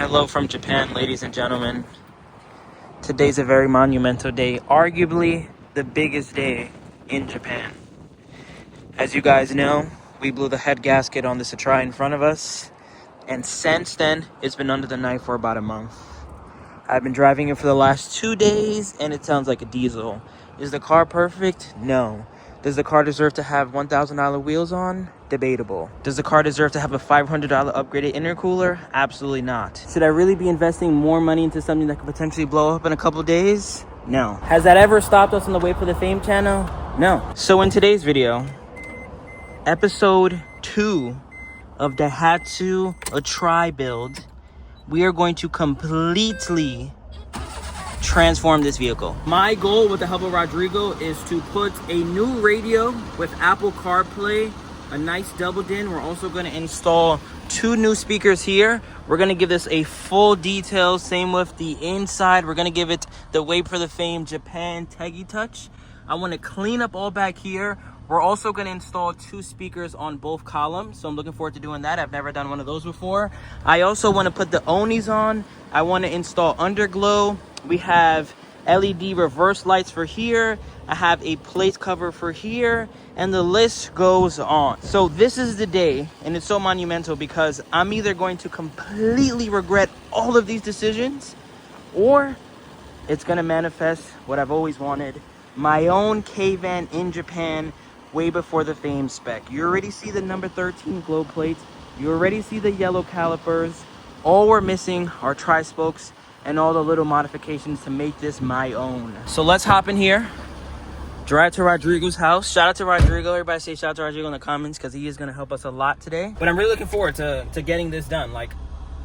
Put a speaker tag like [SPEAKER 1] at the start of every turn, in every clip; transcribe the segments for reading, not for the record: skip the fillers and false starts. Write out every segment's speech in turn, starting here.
[SPEAKER 1] Hello from Japan, ladies and gentlemen. Today's a very monumental day, arguably the biggest day in Japan. As you guys know, we blew the head gasket on this Atrai in front of us, and since then, it's been under the knife for about a month. I've been driving it for the last 2 days, and it sounds like a diesel. Is the car perfect? No. Does the car deserve to have $1,000 wheels on? Debatable. Does the car deserve to have a $500 upgraded intercooler? Absolutely not. Should I really be investing more money into something that could potentially blow up in a couple days? No. Has that ever stopped us on the Way for the Fame channel? No. So in today's video, episode 2 of Daihatsu Atrai build, we are going to completely transform this vehicle. My goal with the help of Rodrigo is to put a new radio with Apple CarPlay, a nice double din. We're also going to install 2 new speakers here. We're going to give this a full detail. Same with the inside. We're going to give it the Way for the Fame Japan Taggy touch. I want to clean up all back here. We're also going to install 2 speakers on both columns, so I'm looking forward to doing that. I've never done one of those before. I also want to put the Onis on. I want to install underglow. We have LED reverse lights for here. I have a plate cover for here, and the list goes on. So this is the day, and it's so monumental because I'm either going to completely regret all of these decisions, or it's going to manifest what I've always wanted, my own Kei Van in Japan, Way Before the Fame spec. You already see the number 13 glow plates. You already see the yellow calipers. All we're missing are tri-spokes and all the little modifications to make this my own. So let's hop in here, drive to Rodrigo's house. Shout out to Rodrigo. Everybody say shout out to Rodrigo in the comments because he is going to help us a lot today. But I'm really looking forward to getting this done. Like,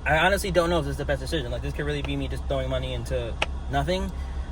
[SPEAKER 1] I honestly don't know if this is the best decision. Like, this could really be me just throwing money into nothing.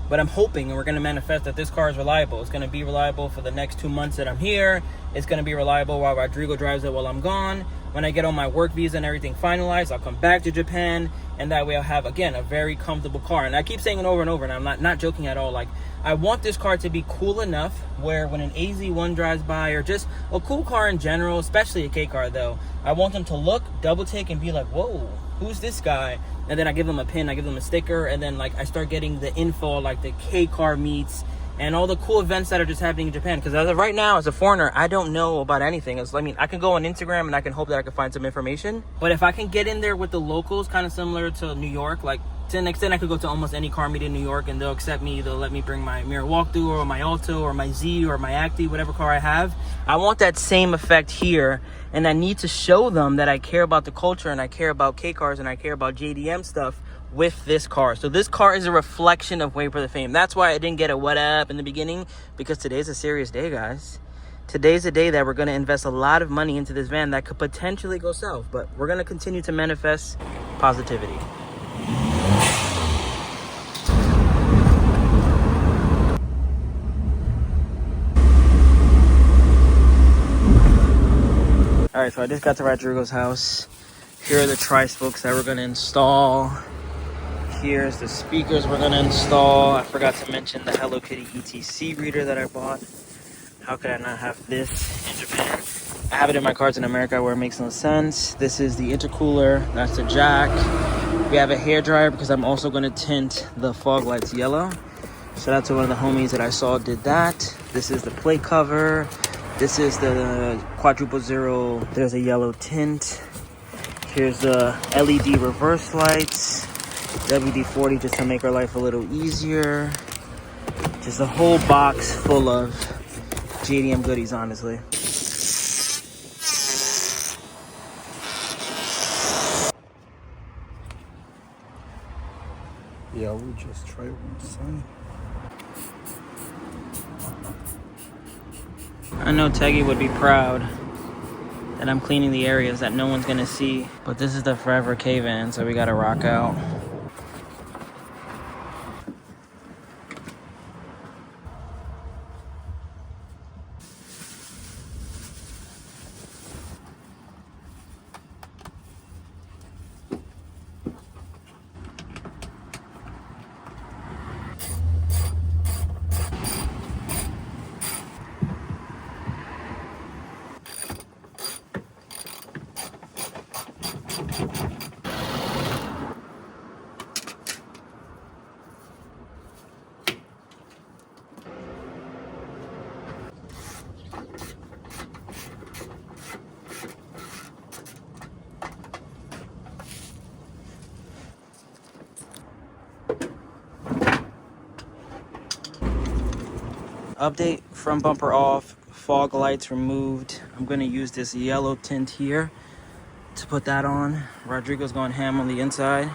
[SPEAKER 1] But I'm hoping, and we're going to manifest, that this car is reliable. It's going to be reliable for the next 2 months that I'm here. It's going to be reliable while Rodrigo drives it while I'm gone. When I get on my work visa and everything finalized, I'll come back to Japan. And that way I'll have, again, a very comfortable car. And I keep saying it over and over, and I'm not joking at all. Like, I want this car to be cool enough where when an AZ1 drives by, or just a cool car in general, especially a K car though, I want them to look, double take, and be like, whoa, who's this guy? And then I give them a pin, I give them a sticker, and then like I start getting the info, like the K car meets and all the cool events that are just happening in Japan. Because as of right now, as a foreigner, I don't know about anything. I can go on Instagram and I can hope that I can find some information. But if I can get in there with the locals, kind of similar to New York, like to an extent I could go to almost any car meet in New York and they'll accept me. They'll let me bring my Mirror Walkthrough or my Alto or my Z or my Acti, whatever car I have. I want that same effect here. And I need to show them that I care about the culture and I care about K cars and I care about JDM stuff with this car. So this car is a reflection of Way for the Fame. That's why I didn't get a what up in the beginning, because today's a serious day, guys. Today's a day that we're going to invest a lot of money into this van that could potentially go south, but we're going to continue to manifest positivity. All right, so I just got to Rodrigo's house. Here are the tri-spokes that we're going to install. Here's the speakers we're going to install. I forgot to mention the Hello Kitty ETC reader that I bought. How could I not have this in Japan? I have it in my cars in America where it makes no sense. This is the intercooler. That's the jack. We have a hairdryer because I'm also going to tint the fog lights yellow. Shout out to one of the homies that I saw did that. This is the plate cover. This is the quadruple zero. There's a yellow tint. Here's the LED reverse lights. WD-40 just to make our life a little easier. Just a whole box full of JDM goodies, honestly.
[SPEAKER 2] Yeah, we just try one side.
[SPEAKER 1] I know Teggy would be proud that I'm cleaning the areas that no one's gonna see, but this is the forever Kei Van, so we gotta rock out. Update: front bumper off, fog lights removed. I'm gonna use this yellow tint here to put that on. Rodrigo's going ham on the inside.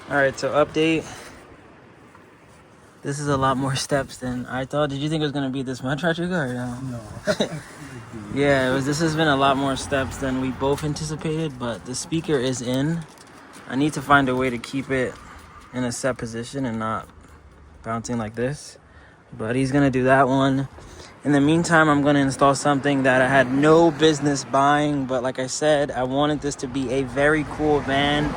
[SPEAKER 1] All right, so update. This is a lot more steps than I thought. Did you think it was gonna be this much, Rodrigo, or no?
[SPEAKER 2] No.
[SPEAKER 1] Yeah, this has been a lot more steps than we both anticipated, but the speaker is in. I need to find a way to keep it in a set position and not bouncing like this. But he's gonna do that one. In the meantime, I'm gonna install something that I had no business buying, but like I said, I wanted this to be a very cool van.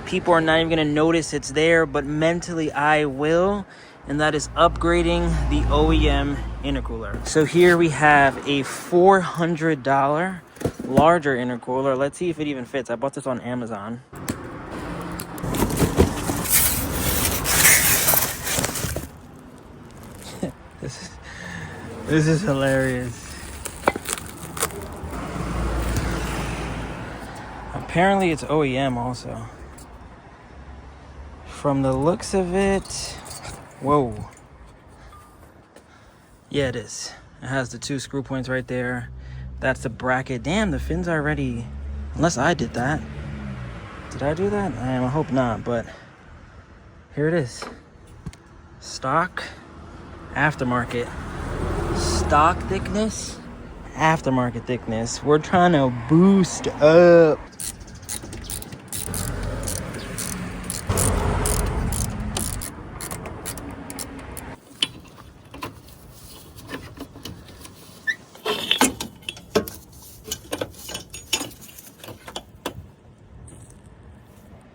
[SPEAKER 1] People are not even gonna notice it's there, but mentally I will, and that is upgrading the OEM intercooler. So here we have a $400 larger intercooler. Let's see if it even fits. I bought this on Amazon. This is hilarious. Apparently it's OEM also. From the looks of it, whoa. Yeah, it is. It has the 2 screw points right there. That's the bracket. Damn, the fins are already, unless I did that. Did I do that? I hope not, but here it is. Stock, aftermarket. Stock thickness, aftermarket thickness. We're trying to boost up.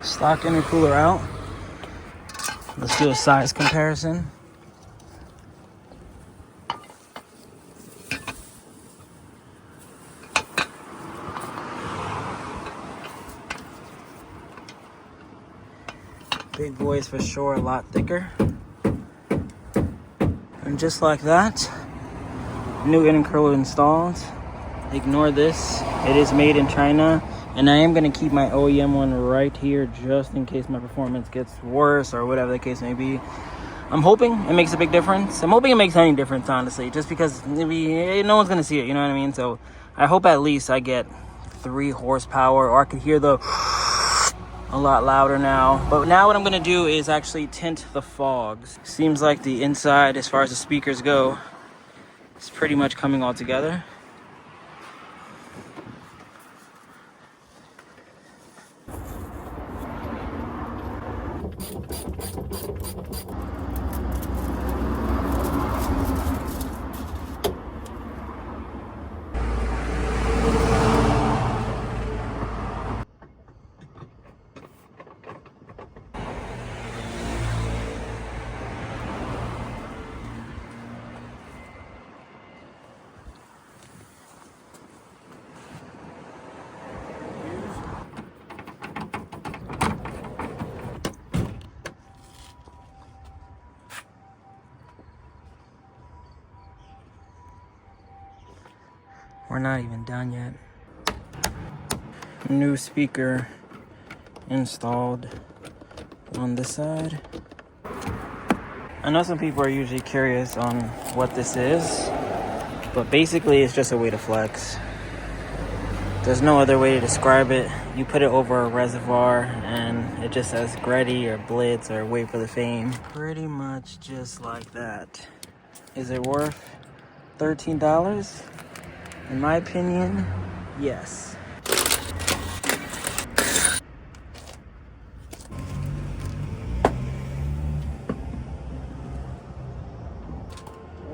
[SPEAKER 1] Stock intercooler out. Let's do a size comparison. Big boys for sure, a lot thicker. And just like that, new intercooler installed. Ignore this, it is made in China. And I am gonna keep my OEM one right here just in case my performance gets worse or whatever the case may be. I'm hoping it makes a big difference. I'm hoping it makes any difference, honestly, just because maybe no one's gonna see it, you know what I mean? So I hope at least I get 3 horsepower, or I could hear the a lot louder now. But now what I'm gonna do is actually tint the fogs. Seems like the inside, as far as the speakers go, is pretty much coming all together. We're not even done yet. New speaker installed on this side. I know some people are usually curious on what this is, but basically it's just a way to flex. There's no other way to describe it. You put it over a reservoir and it just says Gretty or Blitz or Wait for the Fame. Pretty much just like that. Is it worth $13? In my opinion, Yes.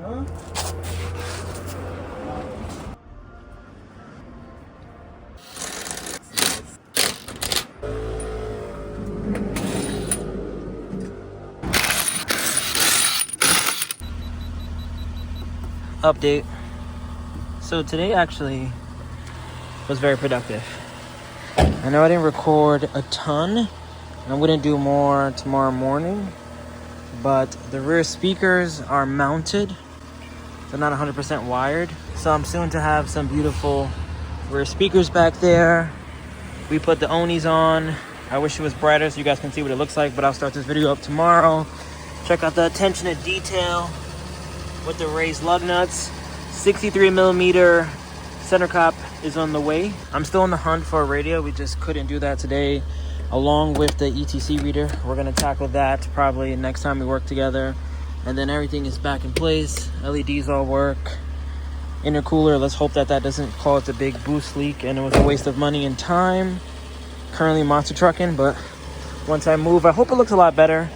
[SPEAKER 2] Huh?
[SPEAKER 1] Update. So today actually was very productive. I know I didn't record a ton, and I'm gonna do more tomorrow morning, but the rear speakers are mounted. They're not 100% wired, so I'm soon to have some beautiful rear speakers back there. We put the Onis on. I wish it was brighter so you guys can see what it looks like, but I'll start this video up tomorrow. Check out the attention to detail with the raised lug nuts. 63 millimeter center cap is on the way. I'm still on the hunt for a radio. We just couldn't do that today, along with the ETC reader. We're gonna tackle that probably next time we work together. And then everything is back in place. LEDs all work. Intercooler, let's hope that that doesn't cause a big boost leak and it was a waste of money and time. Currently monster trucking, but once I move, I hope it looks a lot better.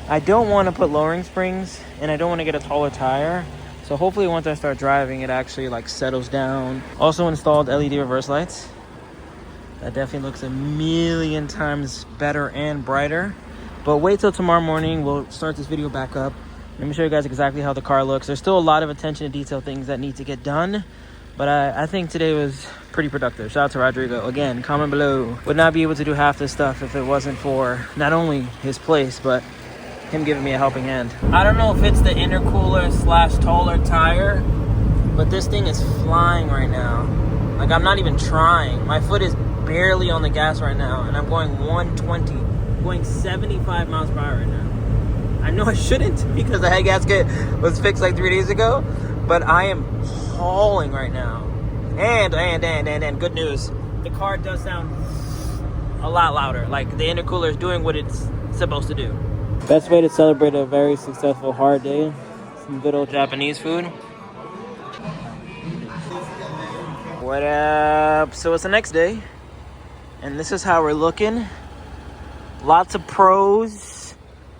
[SPEAKER 1] I don't want to put lowering springs and I don't want to get a taller tire. So hopefully once I start driving, it actually like settles down. Also installed LED reverse lights. That definitely looks a million times better and brighter. But wait till tomorrow morning, we'll start this video back up. Let me show you guys exactly how the car looks. There's still a lot of attention to detail things that need to get done, but I think today was pretty productive. Shout out to Rodrigo. Again, comment below. Would not be able to do half this stuff if it wasn't for not only his place, but him giving me a helping hand. I don't know if it's the intercooler / taller tire, but this thing is flying right now. Like, I'm not even trying. My foot is barely on the gas right now, and I'm going 120, going 75 miles per hour right now. I know I shouldn't because the head gasket was fixed like 3 days ago, but I am hauling right now. And good news, the car does sound a lot louder. Like, the intercooler is doing what it's supposed to do. Best way to celebrate a very successful hard day, some good old Japanese food. What up? So it's the next day, and this is how we're looking. Lots of pros.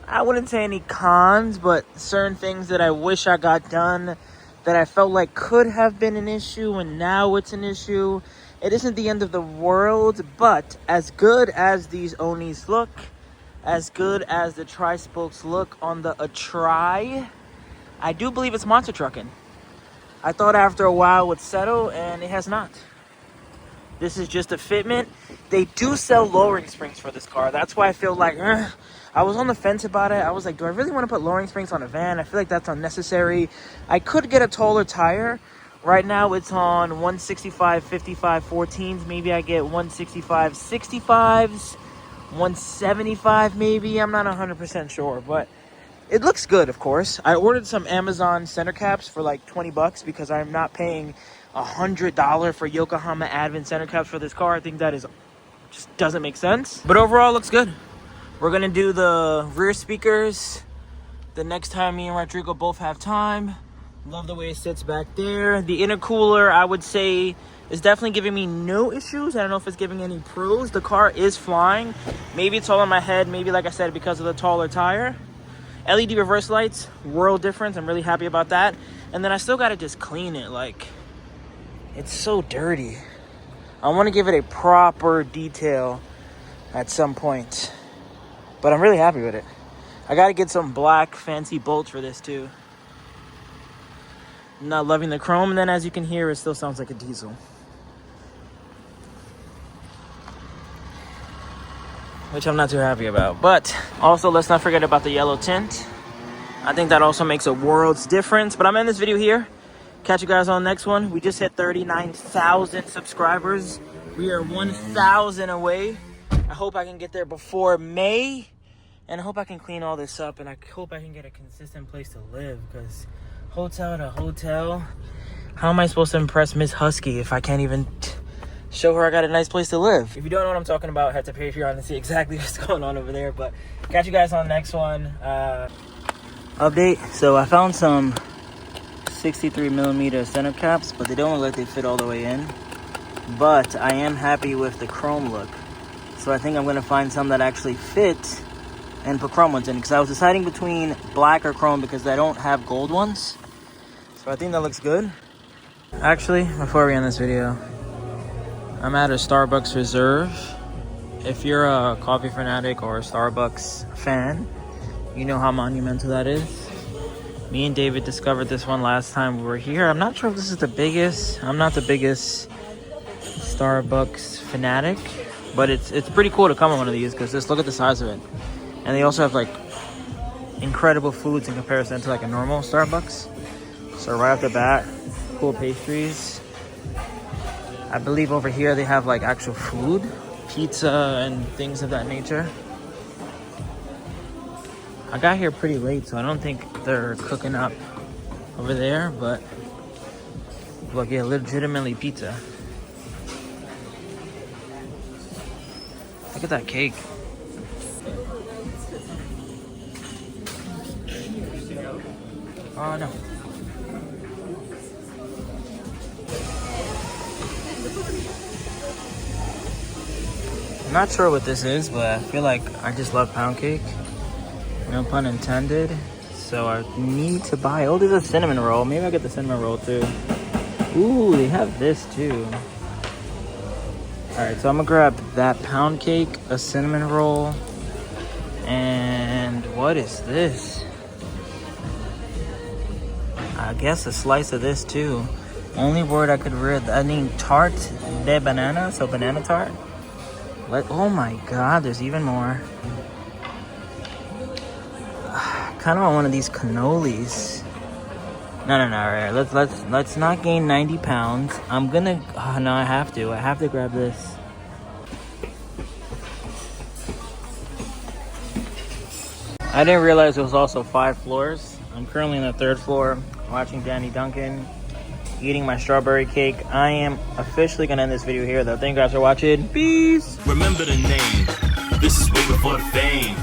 [SPEAKER 1] I wouldn't say any cons, but certain things that I wish I got done that I felt like could have been an issue, and now it's an issue. It isn't the end of the world, but as good as these Onis look, as good as the tri-spokes look on the Atrai, I do believe it's monster trucking. I thought after a while it would settle, and it has not. This is just a fitment. They do sell lowering springs for this car. That's why I feel like, I was on the fence about it. I was like, do I really want to put lowering springs on a van? I feel like that's unnecessary. I could get a taller tire. Right now it's on 165 55 14s. Maybe I get 165 65s, 175 maybe. I'm not 100% sure, but it looks good, of course. I ordered some Amazon center caps for like 20 bucks because I'm not paying $100 for Yokohama Advan center caps for this car. I think that is just doesn't make sense. But overall, looks good. We're gonna do the rear speakers the next time me and Rodrigo both have time. Love the way it sits back there. The intercooler, I would say, is definitely giving me no issues. I don't know if it's giving any pros. The car is flying. Maybe it's all in my head. Maybe, like I said, because of the taller tire. LED reverse lights, world difference. I'm really happy about that. And then I still gotta just clean it. Like, it's so dirty. I want to give it a proper detail at some point, but I'm really happy with it. I got to get some black fancy bolts for this too. I'm not loving the chrome, and then as you can hear, it still sounds like a diesel, which I'm not too happy about. But also, let's not forget about the yellow tint. I think that also makes a world's difference. But I'm in this video here. Catch you guys on the next one. We just hit 39,000 subscribers. We are 1,000 away. I hope I can get there before May. And I hope I can clean all this up. And I hope I can get a consistent place to live. Because hotel to hotel, how am I supposed to impress Miss Husky if I can't even show her I got a nice place to live? If you don't know what I'm talking about, head to Patreon and see exactly what's going on over there. But catch you guys on the next one. Update. So I found some 63 millimeter center caps, but they don't look like they fit all the way in. but I am happy with the chrome look. So I think I'm gonna find some that actually fit and put chrome ones in, because I was deciding between black or chrome because I don't have gold ones. So I think that looks good. Actually, before we end this video, I'm at a Starbucks Reserve. If you're a coffee fanatic or a Starbucks fan, you know how monumental that is. Me and David discovered this one last time we were here. I'm not sure if this is the biggest. I'm not the biggest Starbucks fanatic, but it's pretty cool to come on one of these, because just look at the size of it. And they also have like incredible foods in comparison to like a normal Starbucks. So right off the bat, cool pastries. I believe over here they have like actual food, pizza and things of that nature. I got here pretty late, so I don't think they're cooking up over there, but look, yeah, legitimately pizza. Look at that cake. Oh no. I'm not sure what this is, but I feel like I just love pound cake. No pun intended. So I need to buy, oh, there's a cinnamon roll. Maybe I'll get the cinnamon roll too. Ooh, they have this too. Alright, so I'm gonna grab that pound cake, a cinnamon roll, and what is this? I guess a slice of this too. Only word I could read, I mean tart de banana, so banana tart. Oh my god, there's even more. I kind of want one of these cannolis. No, alright, let's not gain 90 pounds. I'm gonna, oh no, I have to grab this. I didn't realize there was also 5 floors. I'm currently on the 3rd floor, watching Danny Duncan, eating my strawberry cake. I am officially gonna end this video here though. Thank you guys for watching. Peace!
[SPEAKER 3] Remember the name. This is way before the fame.